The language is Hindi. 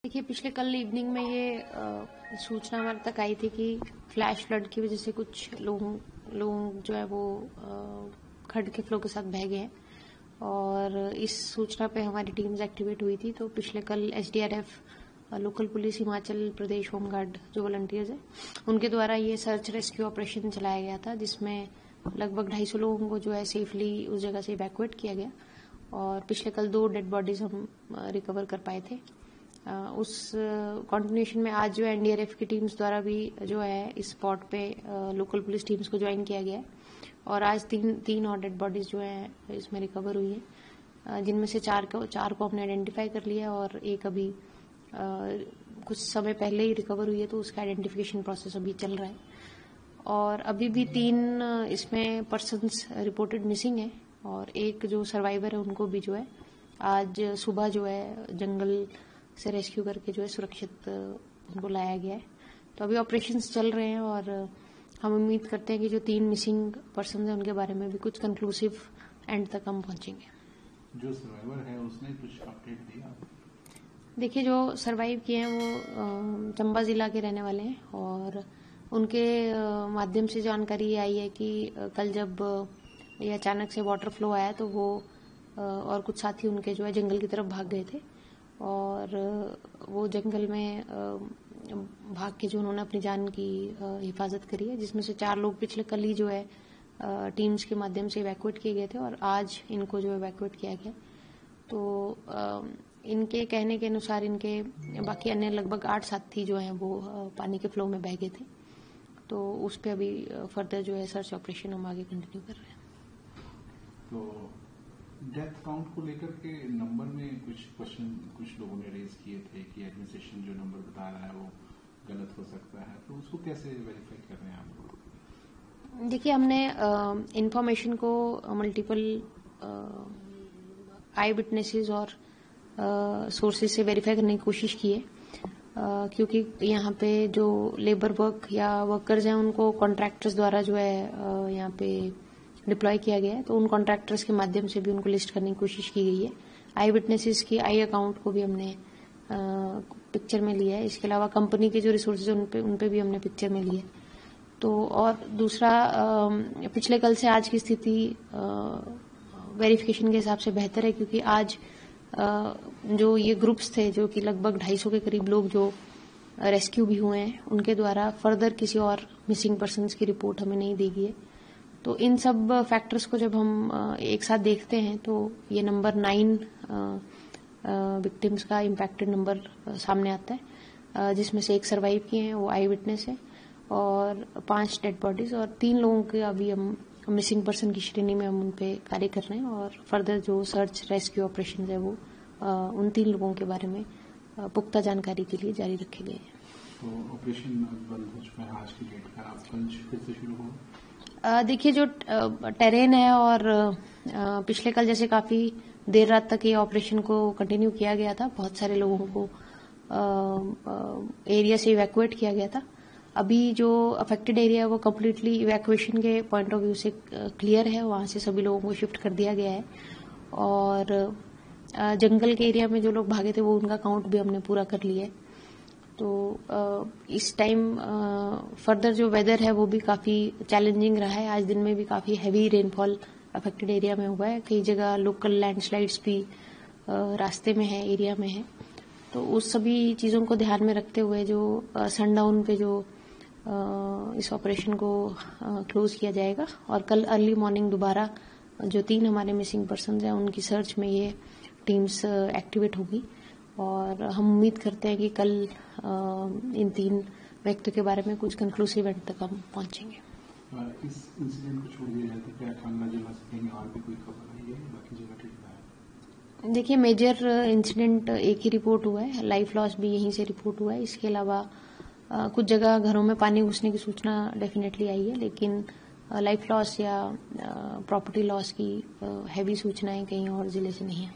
देखिए, पिछले कल इवनिंग में ये सूचना हमारे तक आई थी कि फ्लैश फ्लड की वजह से कुछ लोग जो है वो खड्ड के फ्लो के साथ बह गए हैं और इस सूचना पे हमारी टीम्स एक्टिवेट हुई थी। तो पिछले कल SDRF, local police, Himachal Pradesh home guard जो वॉलंटियर्स हैं उनके द्वारा ये सर्च रेस्क्यू ऑपरेशन चलाया गया था, जिसमें लगभग 250 लोगों को जो है सेफली उस जगह से इवैक्यूएट किया गया और पिछले कल 2 डेड बॉडीज हम रिकवर कर पाए थे। उस कंटिन्यूएशन में आज जो है एनडीआरएफ की टीम्स द्वारा भी जो है इस स्पॉट पे लोकल पुलिस टीम्स को ज्वाइन किया गया है और आज तीन और डेड बॉडीज जो है इसमें रिकवर हुई है, जिनमें से चार को हमने आइडेंटिफाई कर लिया और एक अभी कुछ समय पहले ही रिकवर हुई है, तो उसका आइडेंटिफिकेशन प्रोसेस अभी चल रहा है। और अभी भी 3 इसमें पर्सन्स रिपोर्टेड मिसिंग है और एक जो सर्वाइवर है उनको भी जो है आज सुबह जो है जंगल से रेस्क्यू करके जो है सुरक्षित उनको लाया गया है। तो अभी ऑपरेशंस चल रहे हैं और हम उम्मीद करते हैं कि जो 3 मिसिंग पर्सन हैं उनके बारे में भी कुछ कंक्लूसिव एंड तक हम पहुंचेंगे। जो सर्वाइवर है उसने कुछ अपडेट दिया? देखिए, जो सर्वाइव किए हैं वो चंबा जिला के रहने वाले हैं और उनके माध्यम से जानकारी ये आई है कि कल जब ये अचानक से वाटर फ्लो आया तो वो और कुछ साथी उनके जो है जंगल की तरफ भाग गए थे और वो जंगल में भाग के जो उन्होंने अपनी जान की हिफाजत करी है, जिसमें से 4 लोग पिछले कल ही जो है टीम्स के माध्यम से इवैक्यूएट किए गए थे और आज इनको जो इवैक्यूएट किया गया। तो इनके कहने के अनुसार इनके बाकी अन्य लगभग 8 साथी जो हैं वो पानी के फ्लो में बह गए थे। तो उस पर अभी फर्दर जो है सर्च ऑपरेशन हम आगे कंटिन्यू कर रहे हैं। तो डेथ काउंट को लेकर के नंबर में कुछ क्वेश्चन कुछ लोगों ने रेज किए थे कि एडमिनिस्ट्रेशन जो नंबर बता रहा है वो गलत हो सकता है, तो उसको कैसे वेरीफाई कर रहे हैं आप लोग? देखिए, हमने इंफॉर्मेशन को मल्टीपल आई विटनेसेस और सोर्सेज से वेरीफाई करने की कोशिश की है, क्योंकि यहाँ पे जो लेबर वर्क या वर्कर्स हैं उनको कॉन्ट्रैक्टर्स द्वारा जो है यहाँ पे डिप्लॉय किया गया है, तो उन कॉन्ट्रैक्टर्स के माध्यम से भी उनको लिस्ट करने की कोशिश की गई है। आई विटनेसेस की आई अकाउंट को भी हमने पिक्चर में लिया है। इसके अलावा कंपनी के जो रिसोर्सेज उन पे भी हमने पिक्चर में लिया है। तो और दूसरा, पिछले कल से आज की स्थिति वेरिफिकेशन के हिसाब से बेहतर है, क्योंकि आज जो ये ग्रुप्स थे जो कि लगभग 250 के करीब लोग जो रेस्क्यू भी हुए हैं उनके द्वारा फर्दर किसी और मिसिंग पर्सन्स की रिपोर्ट हमें नहीं दी गई है। तो इन सब फैक्टर्स को जब हम एक साथ देखते हैं तो ये नंबर 9 विक्टिम्स का इम्पैक्टेड नंबर सामने आता है, जिसमें से 1 सर्वाइव किए हैं, वो आई विटनेस है, और 5 डेड बॉडीज और 3 लोगों के अभी हम मिसिंग पर्सन की श्रेणी में हम उन पे कार्य कर रहे हैं और फर्दर जो सर्च रेस्क्यू ऑपरेशन है वो उन 3 लोगों के बारे में पुख्ता जानकारी के लिए जारी रखे गए हैं। तो ऑपरेशन बंद हो चुका है आज की डेट का, आप कल फिर से शुरू हो? देखिए, जो टेरेन है और पिछले कल जैसे काफी देर रात तक ये ऑपरेशन को कंटिन्यू किया गया था, बहुत सारे लोगों को एरिया से इवैक्यूएट किया गया था। अभी जो अफेक्टेड एरिया है वो कम्प्लीटली इवैक्यूएशन के पॉइंट ऑफ व्यू से क्लियर है, वहां से सभी लोगों को शिफ्ट कर दिया गया है और जंगल के एरिया में जो लोग भागे थे वो उनका काउंट भी हमने पूरा कर लिया है। तो इस टाइम फर्दर जो वेदर है वो भी काफी चैलेंजिंग रहा है। आज दिन में भी काफी हैवी रेनफॉल अफेक्टेड एरिया में हुआ है, कई जगह लोकल लैंडस्लाइड्स भी रास्ते में है, एरिया में है। तो उस सभी चीजों को ध्यान में रखते हुए जो सनडाउन पे जो इस ऑपरेशन को क्लोज किया जाएगा और कल अर्ली मॉर्निंग दोबारा जो 3 हमारे मिसिंग पर्सन हैं उनकी सर्च में ये टीम्स एक्टिवेट होगी और हम उम्मीद करते हैं कि कल इन 3 व्यक्तियों के बारे में कुछ कंक्लूसिव एंड तक हम पहुंचेंगे। इस इंसिडेंट को छोड़ दिया जाए तो क्या कांगड़ा जिला से कहीं और भी कोई खबर आई है? बाकी जगह ठीक है? देखिए, मेजर इंसिडेंट एक ही रिपोर्ट हुआ है, लाइफ लॉस भी यहीं से रिपोर्ट हुआ है। इसके अलावा कुछ जगह घरों में पानी घुसने की सूचना डेफिनेटली आई है, लेकिन लाइफ लॉस या प्रॉपर्टी लॉस की हैवी सूचनाएं कहीं और जिले से नहीं आई।